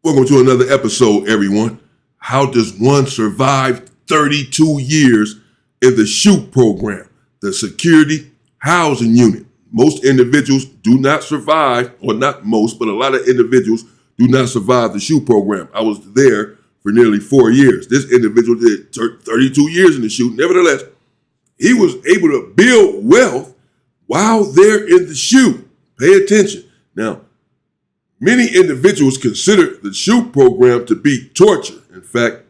Welcome to another episode, everyone. How does one survive 32 years in the SHOOT program, the Security Housing Unit? Most individuals do not survive, or not most, but a lot of individuals do not survive the SHOOT program. I was there for nearly 4 years. This individual did 32 years in the SHOOT. Nevertheless, he was able to build wealth while they're in the SHOOT. Pay attention. Now, many individuals consider the SHOOT program to be torture. In fact,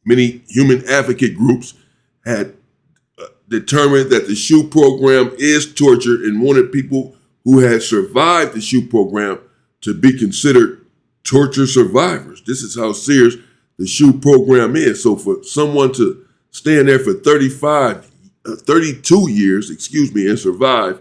many human advocate groups had determined that the SHOOT program is torture and wanted people who had survived the SHOOT program to be considered torture survivors. This is how serious the SHOOT program is. So for someone to stand there for 32 years, and survive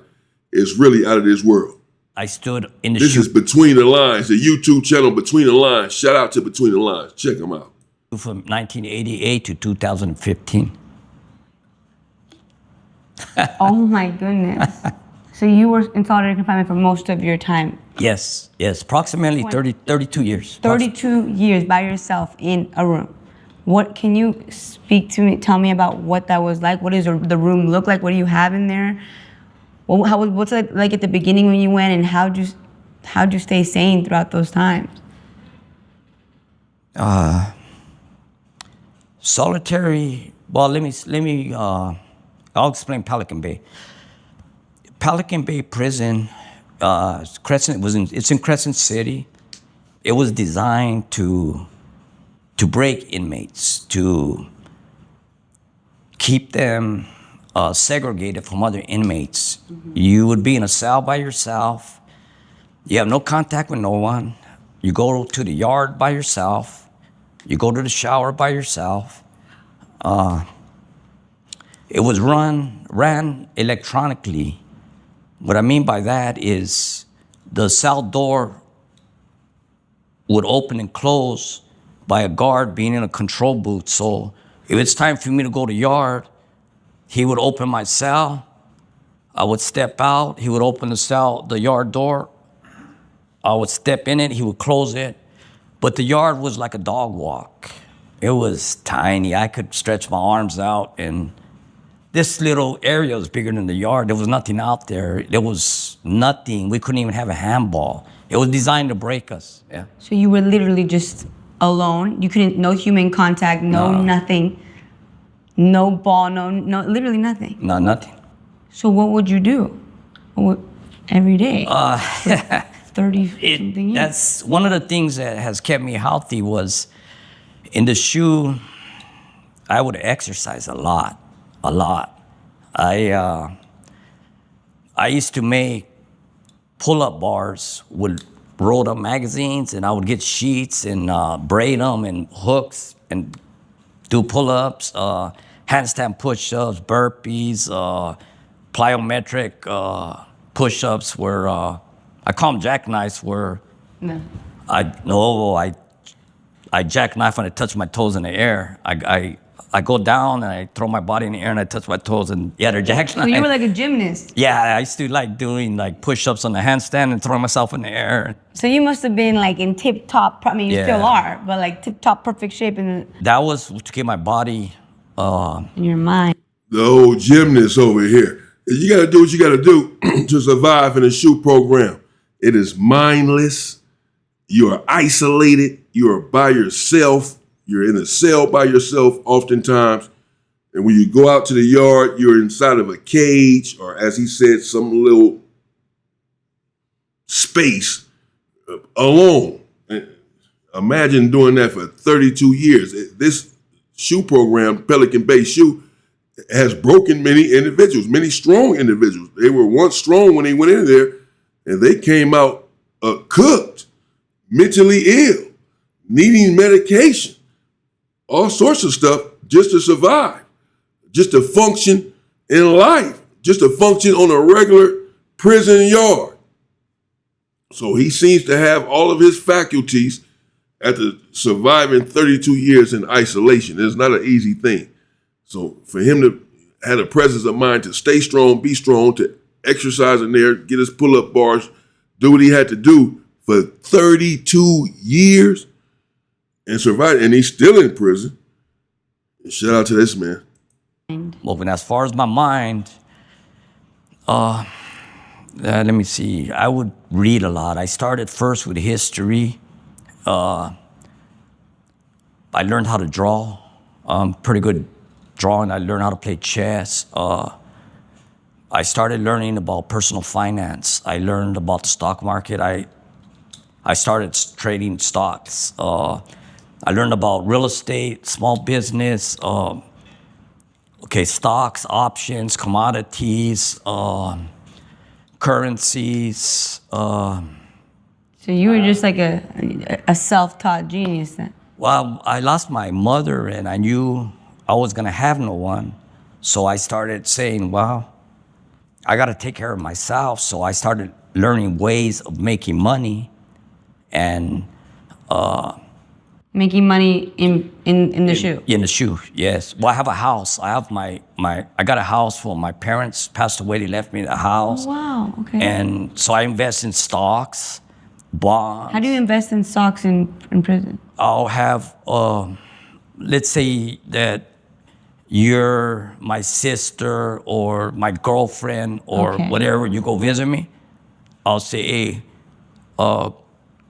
is really out of this world. I stood in the This is Between the Lines, the YouTube channel Between the Lines. Shout out to Between the Lines. Check them out. From 1988 to 2015. Oh my goodness. So you were in solitary confinement for most of your time? Yes, approximately 32 years. 32 years by yourself in a room. What can you speak to me, tell me about what that was like? What does the room look like? What do you have in there? What's it like at the beginning when you went, and how'd you stay sane throughout those times? Solitary. Well, let me. I'll explain Pelican Bay. Pelican Bay Prison, it's in Crescent City. It was designed to break inmates, to keep them segregated from other inmates. Mm-hmm. You would be in a cell by yourself. You have no contact with no one. You go to the yard by yourself. You go to the shower by yourself. It was ran electronically. What I mean by that is the cell door would open and close by a guard being in a control booth. So if it's time for me to go to yard, he would open my cell. I would step out. He would open the yard door. I would step in it. He would close it. But the yard was like a dog walk. It was tiny. I could stretch my arms out, and this little area was bigger than the yard. There was nothing out there. There was nothing. We couldn't even have a handball. It was designed to break us. Yeah. So you were literally just alone. You couldn't, no human contact, nothing, no ball, no, literally nothing. No, nothing. So what would you do every day? 30 something years. That's one of the things that has kept me healthy. Was in the SHOOT, I would exercise a lot. I used to make pull-up bars with rolled up magazines, and I would get sheets and braid them and hooks and do pull-ups, handstand push-ups, burpees, plyometric push-ups where I call them jackknives, where I jackknife when I touch my toes in the air. I go down and I throw my body in the air and I touch my toes, and they're jackknives. So you were like a gymnast? Yeah, I used to like doing like push-ups on the handstand and throwing myself in the air. So you must have been like in tip-top, I mean, you still are, but like tip-top perfect shape. That was to keep my body... in your mind. The old gymnast over here. You got to do what you got to do to survive in the SHOOT program. It is mindless. You are isolated. You are by yourself. You're in a cell by yourself oftentimes. And when you go out to the yard, you're inside of a cage, or as he said, some little space alone. Imagine doing that for 32 years. This SHOOT program, Pelican Bay SHOOT, has broken many individuals, many strong individuals. They were once strong when they went in there, and they came out cooked, mentally ill, needing medication, all sorts of stuff just to survive, just to function in life, just to function on a regular prison yard. So he seems to have all of his faculties after surviving 32 years in isolation. It's not an easy thing. So for him to have a presence of mind to stay strong, be strong, to exercise in there, get his pull-up bars, do what he had to do for 32 years and survived, and he's still in prison. Shout out to this man. Well, and as far as my mind, let me see. I would read a lot. I started first with history. I learned how to draw. Pretty good drawing. I learned how to play chess. I started learning about personal finance. I learned about the stock market. I started trading stocks. I learned about real estate, small business, stocks, options, commodities, currencies. So you were just like a self-taught genius then. Well, I lost my mother and I knew I was gonna have no one. So I started saying, well, I gotta take care of myself. So I started learning ways of making money and Making money in the shoe. in the shoe, yes. Well, I have a house. I have I got a house for my parents passed away. They left me the house. Oh, wow, okay. And so I invest in stocks, bonds. How do you invest in stocks in prison? I'll have, let's say that you're my sister or my girlfriend or Okay. whatever, you go visit me. I'll say, hey,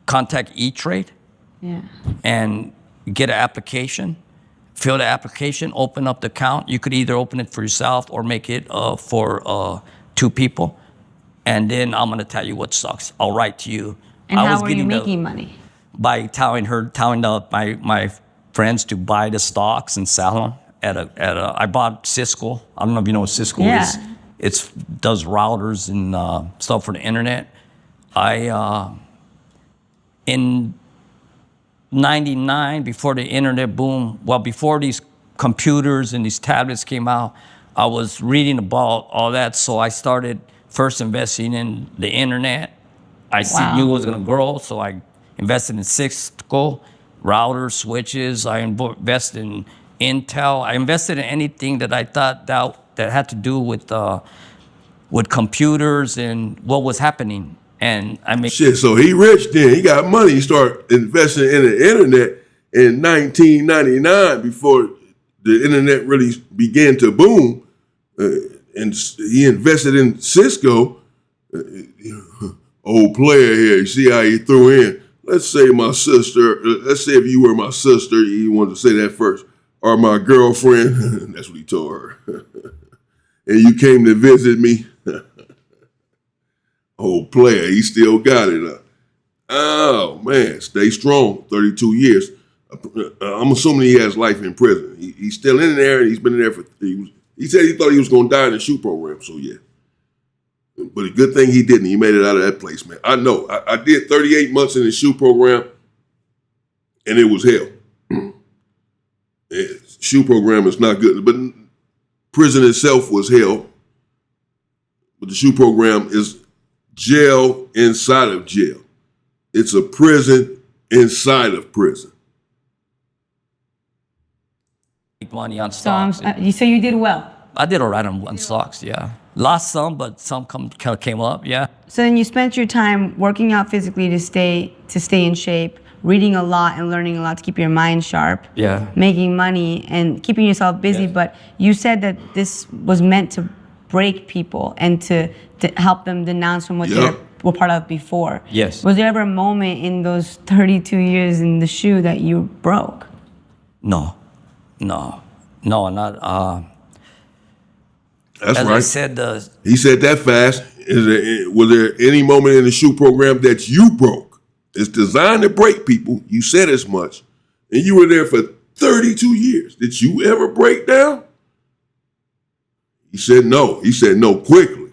contact E-Trade. Yeah. And get an application, fill the application, open up the account. You could either open it for yourself or make it for 2 people. And then I'm gonna tell you what stocks. I'll write to you. And how are you making money? By telling my friends to buy the stocks and sell them I bought Cisco. I don't know if you know what Cisco is. It does routers and stuff for the internet. In 99, before the internet boom, well, before these computers and these tablets came out, I was reading about all that. So I started first investing in the internet. Knew it was gonna grow, so I invested in Cisco, routers, switches. I invested in Intel. I invested in anything that I thought that had to do with computers and what was happening. And I made Shit, so he rich then. He got money. He started investing in the internet in 1999 before the internet really began to boom. And he invested in Cisco. Old player here. You see how he threw in. Let's say my sister. Let's say if you were my sister, you wanted to say that first. Or my girlfriend. That's what he told her. And you came to visit me. Old player, he still got it. Oh man, stay strong. 32 years. I'm assuming he has life in prison. He's still in there, and he's been in there for. He said he thought he was going to die in the shoe program. So yeah, but a good thing he didn't. He made it out of that place, man. I know. I did 38 months in the shoe program, and it was hell. Shoe program is not good, but prison itself was hell. But the shoe program is jail inside of jail. It's a prison inside of prison. make money on stocks. So you did well. I did all right on stocks, yeah. Lost some, but some came up, yeah. So then you spent your time working out physically to stay in shape, reading a lot and learning a lot to keep your mind sharp, Yeah. making money and keeping yourself busy. Yes. But you said that this was meant to break people and to help them denounce from what they were part of before. Yes. Was there ever a moment in those 32 years in the shoe that you broke? No, not. That's As right. I said, He said that fast. Was there any moment in the shoe program that you broke? It's designed to break people. You said as much. And you were there for 32 years. Did you ever break down? He said no. He said no quickly.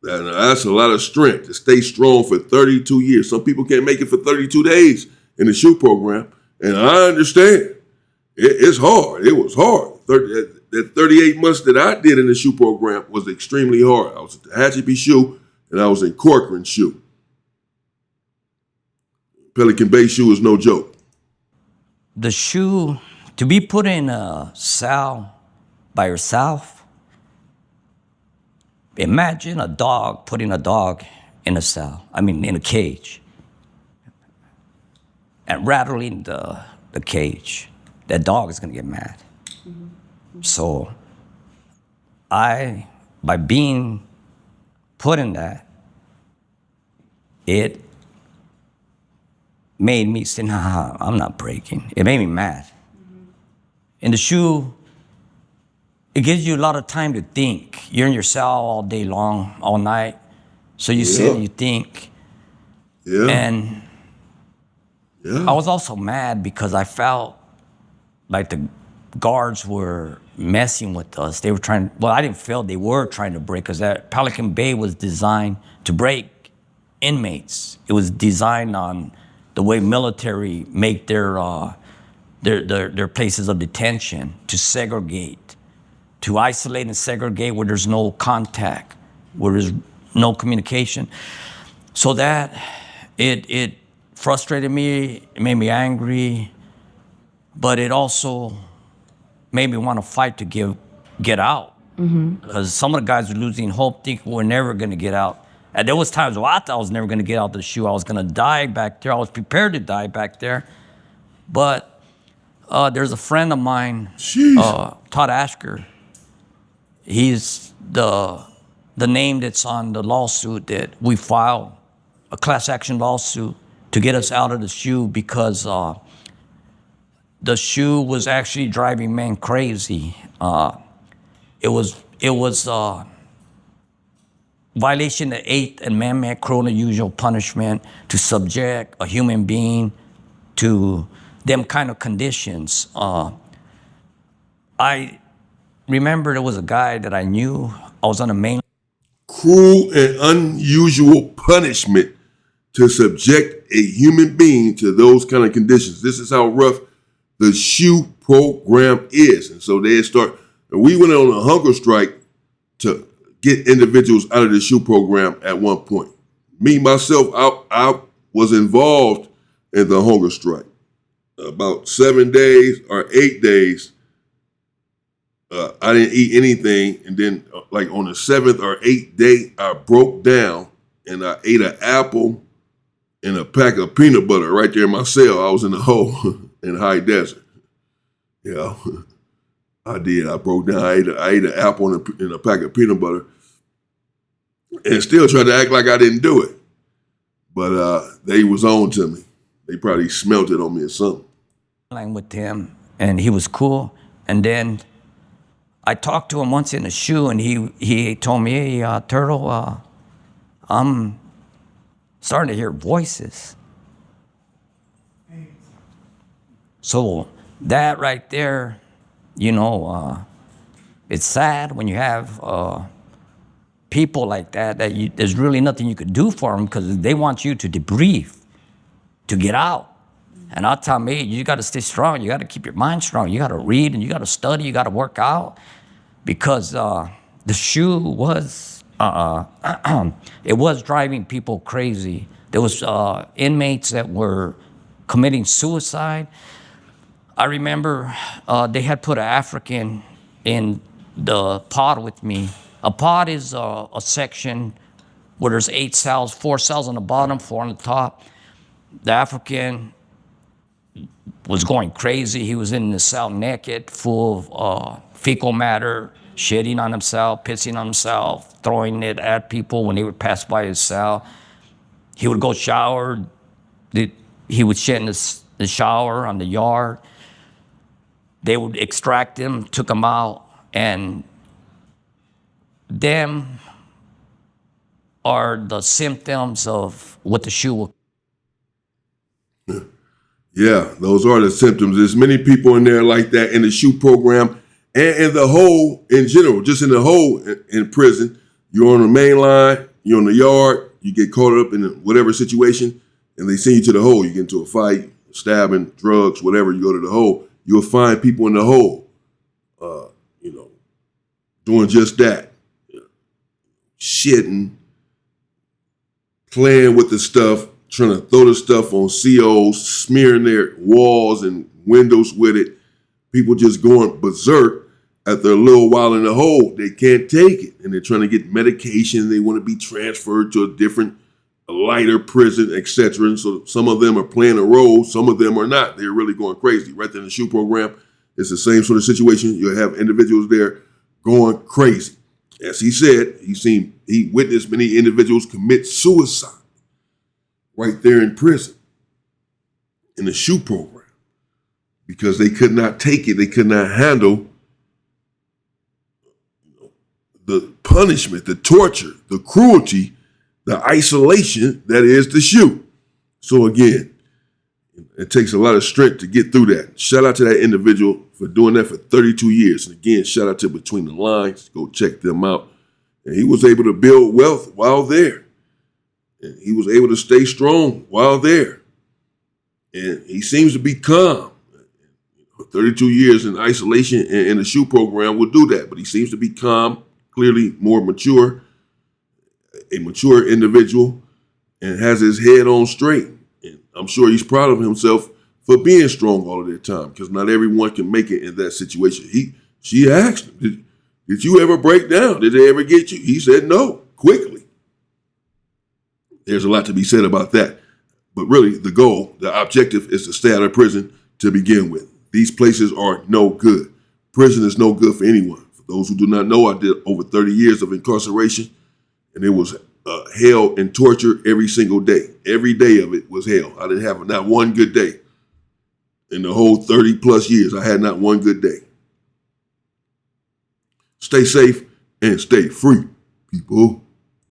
That's a lot of strength to stay strong for 32 years. Some people can't make it for 32 days in the shoe program. And I understand. It's hard. It was hard. That 38 months that I did in the shoe program was extremely hard. I was at the Hatchie shoe and I was in Corcoran shoe. Pelican Bay shoe is no joke. the shoe, to be put in a cell by yourself, imagine a dog putting a dog in a cell, in a cage. and rattling the cage, that dog is going to get mad. So by being put in that, it made me say, nah, I'm not breaking. It made me mad. In the shoe, it gives you a lot of time to think. You're in your cell all day long, all night. So you sit and you think. Yeah. And I was also mad because I felt like the guards were messing with us. They were trying, well, I didn't feel they were trying to break, because that Pelican Bay was designed to break inmates. It was designed on the way military make their places of detention, to segregate, to isolate and segregate where there's no contact, where there's no communication. So that it frustrated me, it made me angry, but it also made me want to fight to get out. Because some of the guys were losing hope, thinking we're never going to get out. And there was times where I thought I was never going to get out of the shoe. I was going to die back there. I was prepared to die back there. But there's a friend of mine, Todd Ashker. He's the name that's on the lawsuit that we filed, a class action lawsuit to get us out of the shoe, because the shoe was actually driving men crazy. It was violation of the 8th Amendment, cruel and unusual punishment, to subject a human being to them kind of conditions. I remember there was a guy that I knew. I was on the main. Cruel and unusual punishment to subject a human being to those kind of conditions. This is how rough the shoe program is. And so we went on a hunger strike to get individuals out of the shoe program at one point. Me, myself, I was involved in the hunger strike. About 7 days or 8 days, I didn't eat anything. And then like on the 7th or 8th day, I broke down and I ate an apple and a pack of peanut butter right there in my cell. I was in the hole in the high desert. Yeah, I did. I broke down. I ate an apple and a pack of peanut butter, and still tried to act like I didn't do it. But they was on to me. They probably smelt it on me or something. With him, and he was cool. And then I talked to him once in the shoe, and he told me, "Hey, Turtle, I'm starting to hear voices." So that right there, it's sad when you have people like that there's really nothing you could do for them, because they want you to debrief, to get out. And I'll tell me, you got to stay strong. You got to keep your mind strong. You got to read, and you got to study. You got to work out, because the shoe was it was driving people crazy. There was inmates that were committing suicide. I remember they had put an African in the pod with me. A pod is a section where there's 8 cells, 4 cells on the bottom, 4 on the top. The African was going crazy. He was in the cell naked, full of fecal matter, shitting on himself, pissing on himself, throwing it at people when they would pass by his cell. He would go shower. He would shit in the shower on the yard. They would extract him, took him out, and them are the symptoms of what the shoe will. Yeah, those are the symptoms. There's many people in there like that in the shoe program and in the hole in general, just in the hole in prison. You're on the main line, you're in the yard, you get caught up in whatever situation, and they send you to the hole. You get into a fight, stabbing, drugs, whatever, you go to the hole. You'll find people in the hole, doing just that. Shitting, playing with the stuff, trying to throw the stuff on COs, smearing their walls and windows with it. People just going berserk after a little while in the hole. They can't take it, and they're trying to get medication. They want to be transferred to a different a lighter prison, etc. And so some of them are playing a role, some of them are not. They're really going crazy. Right there in the SHOE program, it's the same sort of situation. You'll have individuals there going crazy. As he said, he witnessed many individuals commit suicide right there in prison in the SHOE program because they could not take it. They could not handle the punishment, the torture, the cruelty, the isolation that is the SHOE. So again, it takes a lot of strength to get through that. Shout out to that individual for doing that for 32 years. And again, shout out to Between the Lines. Go check them out. And he was able to build wealth while there. And he was able to stay strong while there. And he seems to be calm. 32 years in isolation and in the SHOE program will do that. But he seems to be calm, clearly more mature, a mature individual, and has his head on straight. And I'm sure he's proud of himself for being strong all of that time, because not everyone can make it in that situation. She asked him, did you ever break down? Did they ever get you? He said no, quickly. There's a lot to be said about that. But really, the goal, the objective is to stay out of prison to begin with. These places are no good. Prison is no good for anyone. For those who do not know, I did over 30 years of incarceration, and it was hell and torture every single day. Every day of it was hell. I didn't have not one good day. In the whole 30 plus years, I had not one good day. Stay safe and stay free, people.